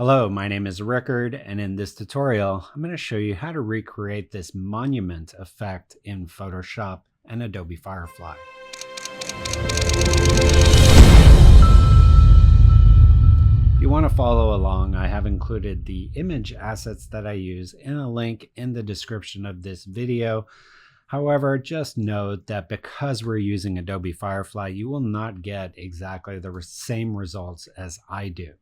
Hello, my name is Rickard, and in this tutorial, I'm going to show you how to recreate this monument effect in Photoshop and Adobe Firefly. If you want to follow along, I have included the image assets that I use in a link in the description of this video. However, just note that because we're using Adobe Firefly, you will not get exactly the same results as I do.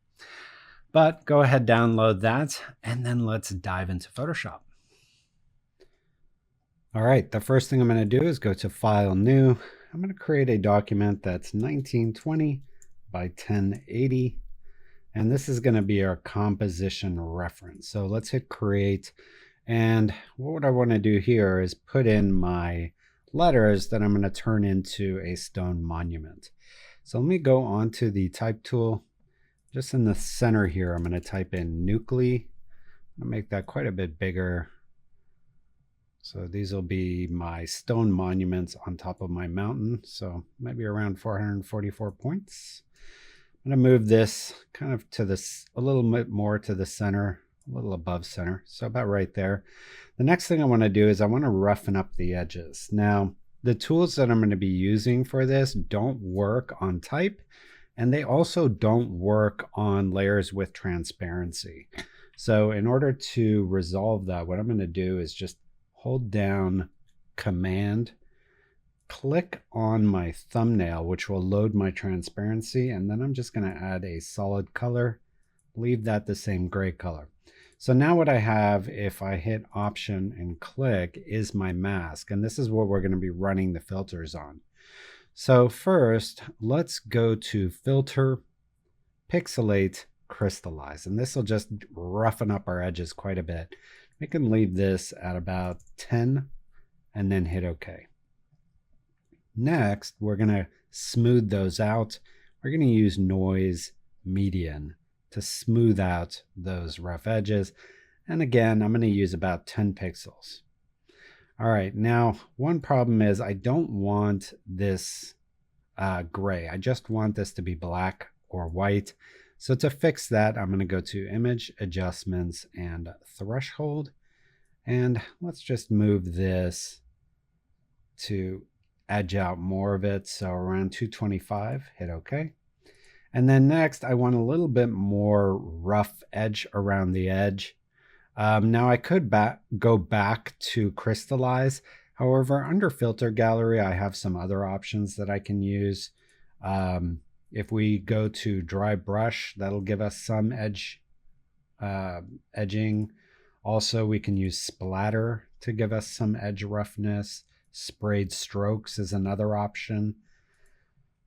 But go ahead, download that, and then let's dive into Photoshop. All right, the first thing I'm going to do is go to File, New. I'm going to create a document that's 1920 by 1080, and this is going to be our composition reference. So let's hit Create, and what I want to do here is put in my letters that I'm going to turn into a stone monument. So let me go onto the Type tool. Just in the center here, I'm going to type in Nucly. I'll make that quite a bit bigger. So these will be my stone monuments on top of my mountain. So maybe around 444 points. I'm going to move this kind of to this, a little bit more to the center, a little above center. So about right there. The next thing I want to do is I want to roughen up the edges. Now, the tools that I'm going to be using for this don't work on type. And they also don't work on layers with transparency. So in order to resolve that, what I'm going to do is just hold down Command, click on my thumbnail, which will load my transparency, and then I'm just going to add a solid color, leave that the same gray color. So now what I have, if I hit Option and click, is my mask, and this is what we're going to be running the filters on. So first, let's go to Filter, Pixelate, Crystallize, and this will just roughen up our edges quite a bit. We can leave this at about 10 and then hit OK. Next, we're going to smooth those out. We're going to use Noise Median to smooth out those rough edges. And again, I'm going to use about 10 pixels. All right, now one problem is I don't want this gray. I just want this to be black or white. So to fix that, I'm going to go to Image, Adjustments, and Threshold. And let's just move this to edge out more of it. So around 225, hit OK. And then next, I want a little bit more rough edge around the edge. Now I could go back to crystallize. However, under filter gallery, I have some other options that I can use. If we go to dry brush, that'll give us some edging. Also, we can use splatter to give us some edge roughness. Sprayed strokes is another option.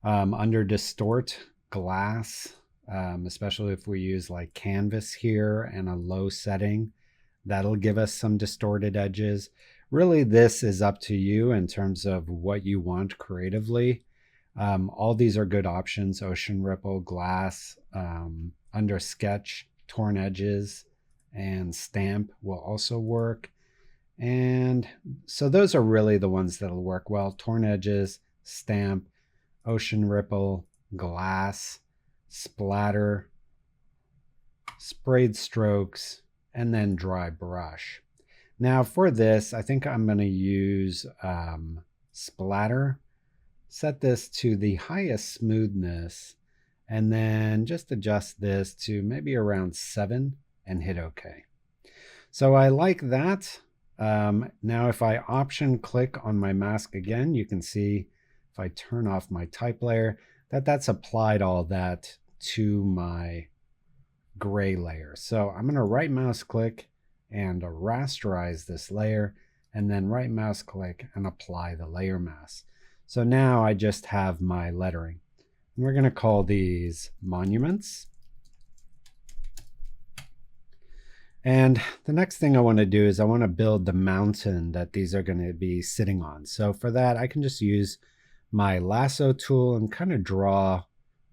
Under distort, glass, especially if we use like canvas here and a low setting, that'll give us some distorted edges. Really, this is up to you in terms of what you want creatively. All these are good options. Ocean ripple, glass, under sketch, torn edges, and stamp will also work. And so those are really the ones that'll work well. Torn edges, stamp, ocean ripple, glass, splatter, sprayed strokes, and then dry brush. Now for this, I think I'm going to use splatter. Set this to the highest smoothness, and then just adjust this to maybe around 7 and hit OK. So I like that. Now if I option click on my mask again, you can see if I turn off my type layer that that's applied all that to my gray layer. So I'm going to right mouse click and rasterize this layer, and then right mouse click and apply the layer mask. So now I just have my lettering. We're going to call these monuments. And the next thing I want to do is I want to build the mountain that these are going to be sitting on. So for that, I can just use my lasso tool and kind of draw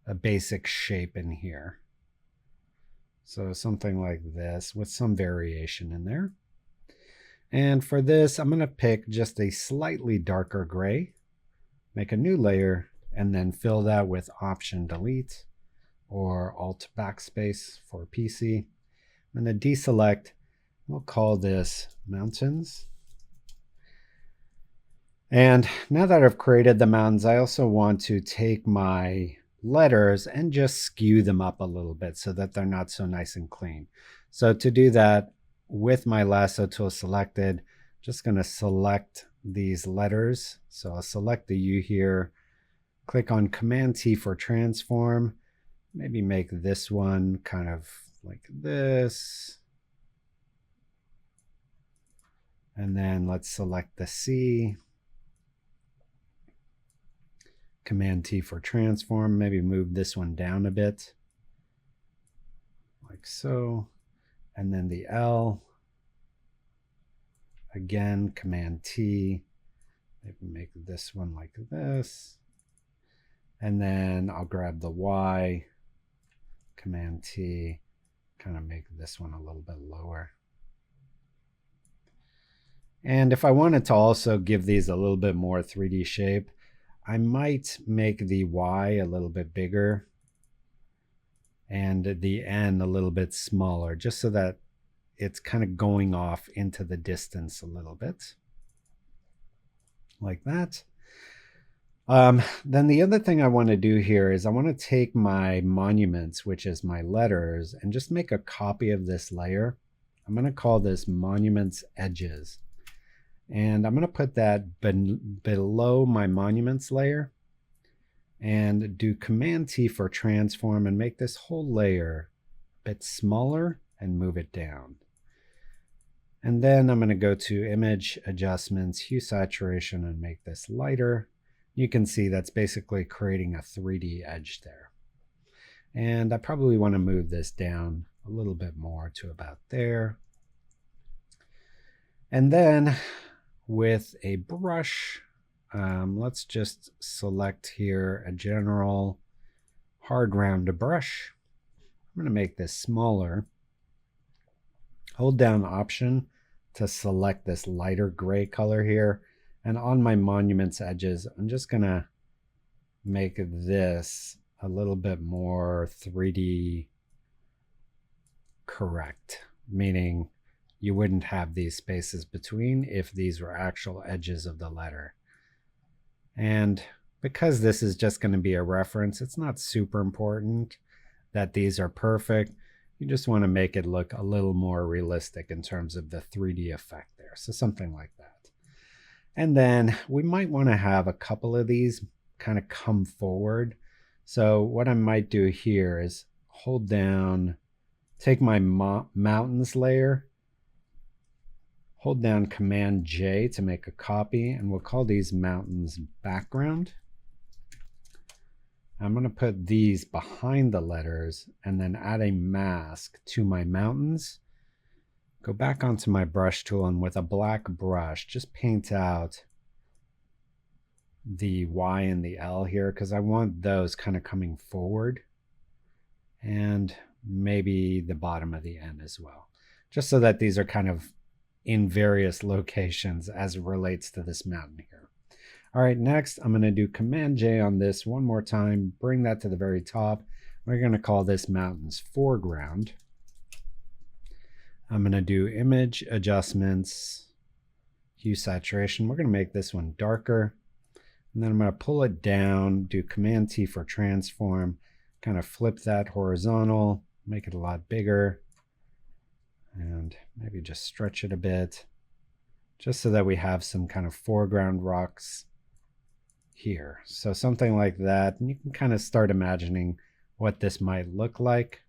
a basic shape in here. So something like this with some variation in there. And for this, I'm going to pick just a slightly darker gray, make a new layer, and then fill that with Option Delete. or Alt Backspace for PC. I'm going to deselect. We'll call this mountains. And now that I've created the mountains, I also want to take my letters and just skew them up a little bit so that they're not so nice and clean. So to do that, with my lasso tool selected, just going to select these letters. So I'll select the U here, click on Command T for transform, maybe make this one kind of like this. And then let's select the C. Command T for transform, maybe move this one down a bit, like so. And then the L, again, Command T, maybe make this one like this. And then I'll grab the Y, Command T, kind of make this one a little bit lower. And if I wanted to also give these a little bit more 3D shape, I might make the Y a little bit bigger and the N a little bit smaller, just so that it's kind of going off into the distance a little bit, like that. Then the other thing I want to do here is I want to take my monuments, which is my letters, and just make a copy of this layer. I'm going to call this monuments edges. And I'm going to put that below my monuments layer and do Command T for transform and make this whole layer a bit smaller and move it down. And then I'm going to go to Image, Adjustments, Hue Saturation, and make this lighter. You can see that's basically creating a 3D edge there. And I probably want to move this down a little bit more to about there. And then with a brush, let's just select here a general hard round brush. I'm going to make this smaller. Hold down Option to select this lighter gray color here. And on my monuments edges, I'm just going to make this a little bit more 3D correct, meaning you wouldn't have these spaces between if these were actual edges of the letter. And because this is just going to be a reference, it's not super important that these are perfect. You just want to make it look a little more realistic in terms of the 3D effect there. So something like that. And then we might want to have a couple of these kind of come forward. So what I might do here is hold down, take my mountains layer, hold down Command J to make a copy, and we'll call these mountains background. I'm going to put these behind the letters and then add a mask to my mountains. Go back onto my brush tool and with a black brush, just paint out the Y and the L here because I want those kind of coming forward, and maybe the bottom of the N as well, just so that these are kind of in various locations as it relates to this mountain here. All right, next I'm going to do Command J on this one more time, bring that to the very top. We're going to call this mountains foreground. I'm going to do Image, Adjustments, Hue Saturation. We're going to make this one darker. And then I'm going to pull it down, do Command T for transform, kind of flip that horizontal, make it a lot bigger, and maybe just stretch it a bit, just so that we have some kind of foreground rocks here. So something like that, and you can kind of start imagining what this might look like.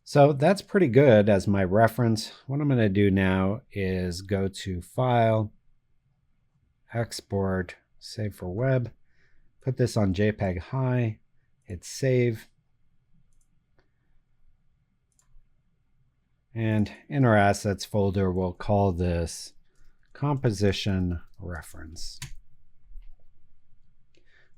So that's pretty good as my reference. What I'm going to do now is go to File, Export, Save for Web, put this on JPEG High, hit Save, and in our Assets folder, we'll call this Composition Reference.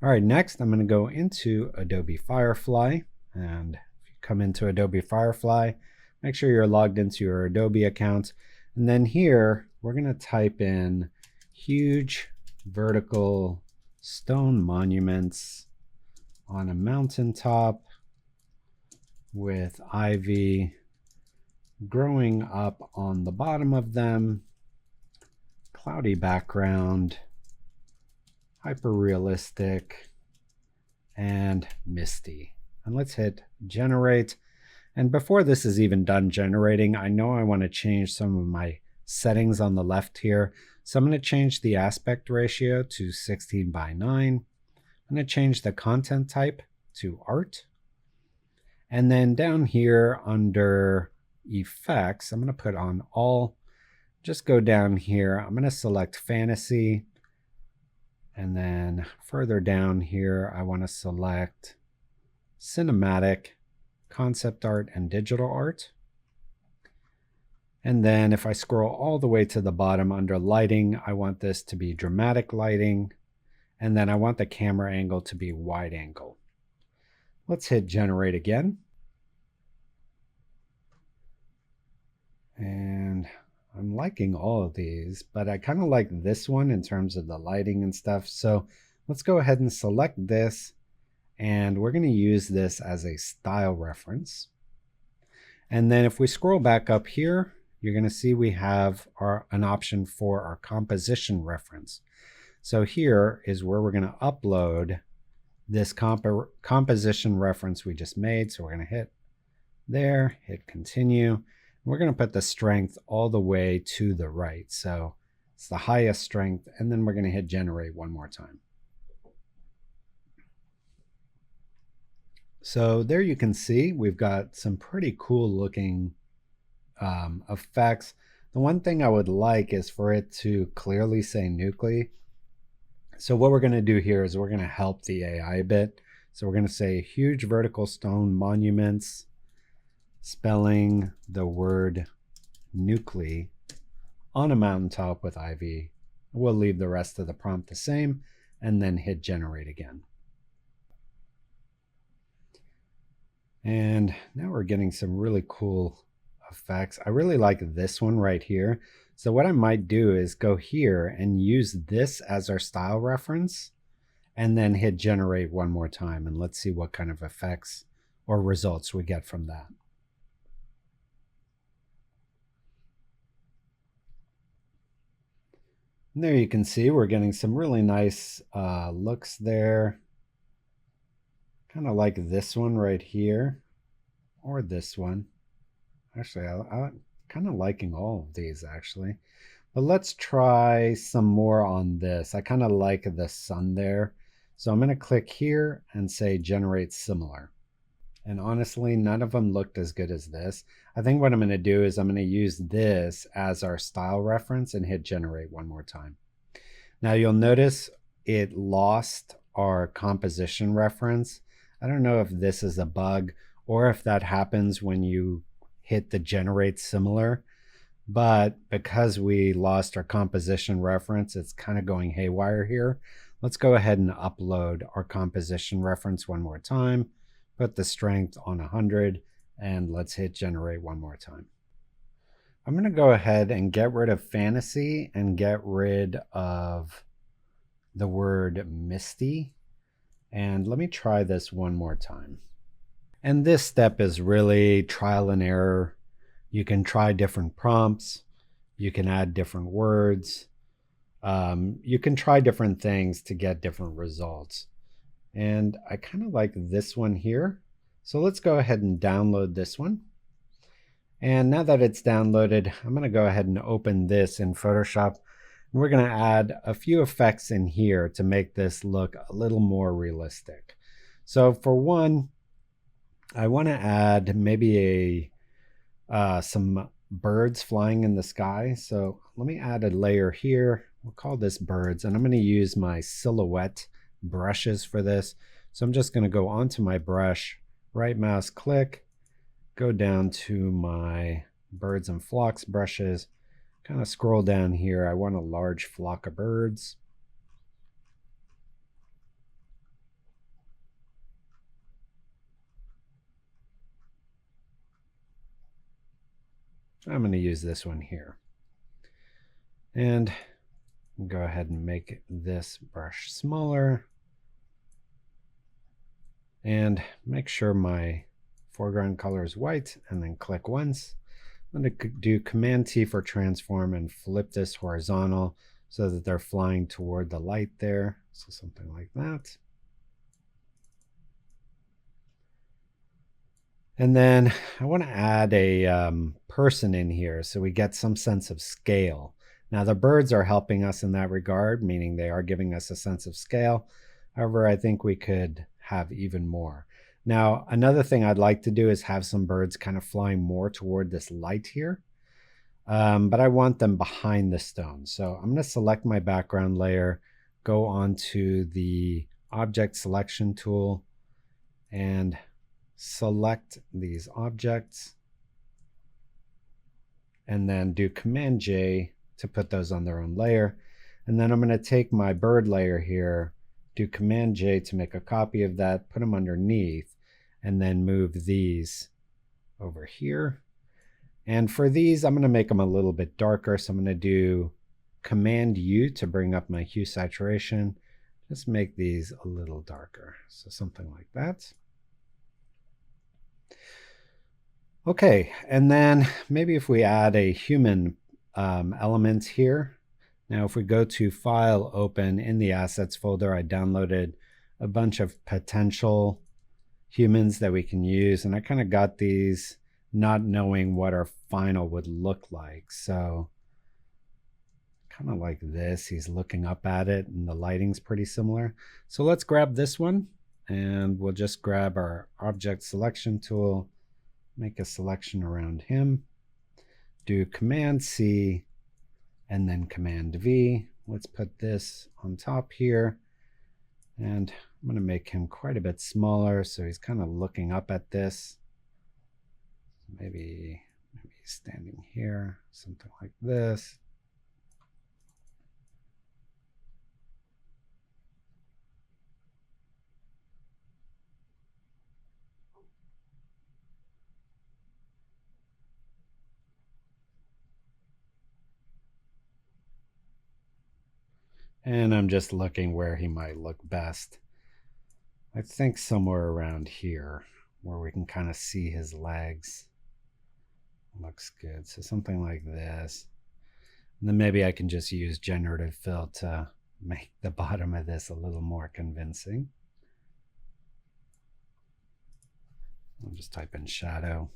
All right, next I'm going to go into Adobe Firefly, and come into Adobe Firefly, make sure you're logged into your Adobe account, and then here we're going to type in huge vertical stone monuments on a mountaintop with ivy growing up on the bottom of them, cloudy background, hyper realistic, and misty. And let's hit generate. And before this is even done generating, I know I want to change some of my settings on the left here. So I'm going to change the aspect ratio to 16:9. I'm going to change the content type to art. And then down here under effects, I'm going to put on all. Just go down here. I'm going to select fantasy. And then further down here, I want to select cinematic, concept art, and digital art. And then if I scroll all the way to the bottom under lighting, I want this to be dramatic lighting. And then I want the camera angle to be wide angle. Let's hit generate again. And I'm liking all of these, but I kind of like this one in terms of the lighting and stuff. So let's go ahead and select this. And we're going to use this as a style reference. And then if we scroll back up here, you're going to see we have an option for our composition reference. So here is where we're going to upload this composition reference we just made. So we're going to hit there, hit continue. We're going to put the strength all the way to the right. So it's the highest strength. And then we're going to hit generate one more time. So there you can see we've got some pretty cool looking effects. The one thing I would like is for it to clearly say Nucly. So what we're going to do here is we're going to help the AI a bit. So we're going to say huge vertical stone monuments, spelling the word Nucly on a mountaintop with ivy. We'll leave the rest of the prompt the same and then hit generate again. And now we're getting some really cool effects. I really like this one right here. So what I might do is go here and use this as our style reference and then hit generate one more time. And let's see what kind of effects or results we get from that. And there you can see we're getting some really nice looks there. Kind of like this one right here or this one. Actually, I'm kind of liking all of these actually. But let's try some more on this. I kind of like the sun there. So I'm going to click here and say generate similar. And honestly, none of them looked as good as this. I think what I'm going to do is I'm going to use this as our style reference and hit generate one more time. Now you'll notice it lost our composition reference. I don't know if this is a bug or if that happens when you hit the generate similar, but because we lost our composition reference, it's kind of going haywire here. Let's go ahead and upload our composition reference one more time, put the strength on 100, and let's hit generate one more time. I'm going to go ahead and get rid of fantasy and get rid of the word misty. And let me try this one more time. And this step is really trial and error. You can try different prompts. You can add different words. You can try different things to get different results. And I kind of like this one here. So let's go ahead and download this one. And now that it's downloaded, I'm going to go ahead and open this in Photoshop. And we're going to add a few effects in here to make this look a little more realistic. So for one, I want to add maybe some birds flying in the sky. So let me add a layer here. We'll call this birds. And I'm going to use my silhouette brushes for this. So I'm just going to go onto my brush, right mouse click, go down to my birds and flocks brushes, kind of scroll down here. I want a large flock of birds. I'm going to use this one here. And go ahead and make this brush smaller. And make sure my foreground color is white, and then click once. I'm going to do Command T for transform and flip this horizontal so that they're flying toward the light there. So something like that. And then I want to add a person in here so we get some sense of scale. Now the birds are helping us in that regard, meaning they are giving us a sense of scale. However, I think we could have even more. Now, another thing I'd like to do is have some birds kind of flying more toward this light here. But I want them behind the stone. So I'm going to select my background layer, go onto the object selection tool, and select these objects, and then do Command J to put those on their own layer. And then I'm going to take my bird layer here, do Command J to make a copy of that, put them underneath, and then move these over here. And for these, I'm going to make them a little bit darker. So I'm going to do Command U to bring up my hue saturation. Just make these a little darker. So something like that. Okay, and then maybe if we add a human element here. Now if we go to File, Open, in the Assets folder, I downloaded a bunch of potential humans that we can use, and I kind of got these not knowing what our final would look like. So kind of like this, he's looking up at it and the lighting's pretty similar. So let's grab this one, and we'll just grab our object selection tool, make a selection around him, do Command C and then Command V. Let's put this on top here, and I'm going to make him quite a bit smaller so he's kind of looking up at this. Maybe he's standing here, something like this. And I'm just looking where he might look best. I think somewhere around here where we can kind of see his legs. Looks good. So something like this. And then maybe I can just use generative fill to make the bottom of this a little more convincing. I'll just type in shadow.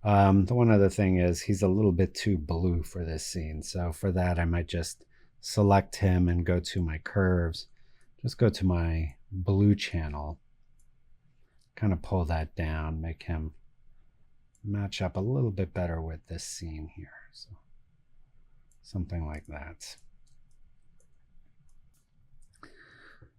The one other thing is he's a little bit too blue for this scene. So for that, I might just select him and go to my curves. Just go to my blue channel, kind of pull that down, make him match up a little bit better with this scene here. So something like that.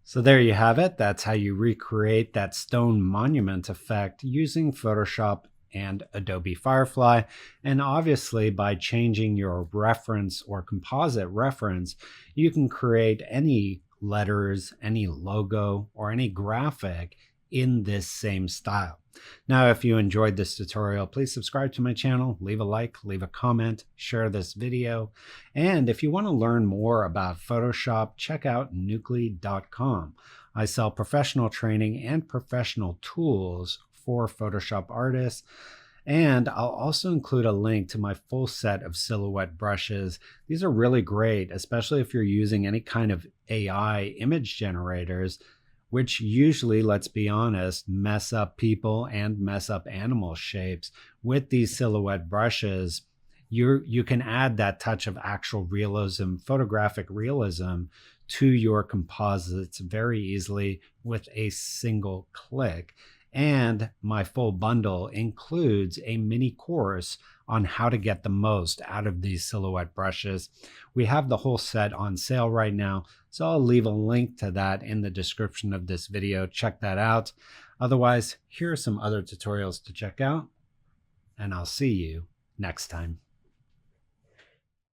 So there you have it. That's how you recreate that stone monument effect using Photoshop and Adobe Firefly. And obviously by changing your reference or composite reference, you can create any letters, any logo, or any graphic in this same style. Now, if you enjoyed this tutorial, please subscribe to my channel, leave a like, leave a comment, share this video. And if you want to learn more about Photoshop, check out Nucly.com. I sell professional training and professional tools for Photoshop artists. And I'll also include a link to my full set of silhouette brushes. These are really great, especially if you're using any kind of AI image generators, which usually, let's be honest, mess up people and mess up animal shapes. With these silhouette brushes, you can add that touch of actual realism, photographic realism, to your composites very easily with a single click. And my full bundle includes a mini course on how to get the most out of these silhouette brushes. We have the whole set on sale right now, so I'll leave a link to that in the description of this video. Check that out. Otherwise, here are some other tutorials to check out, and I'll see you next time.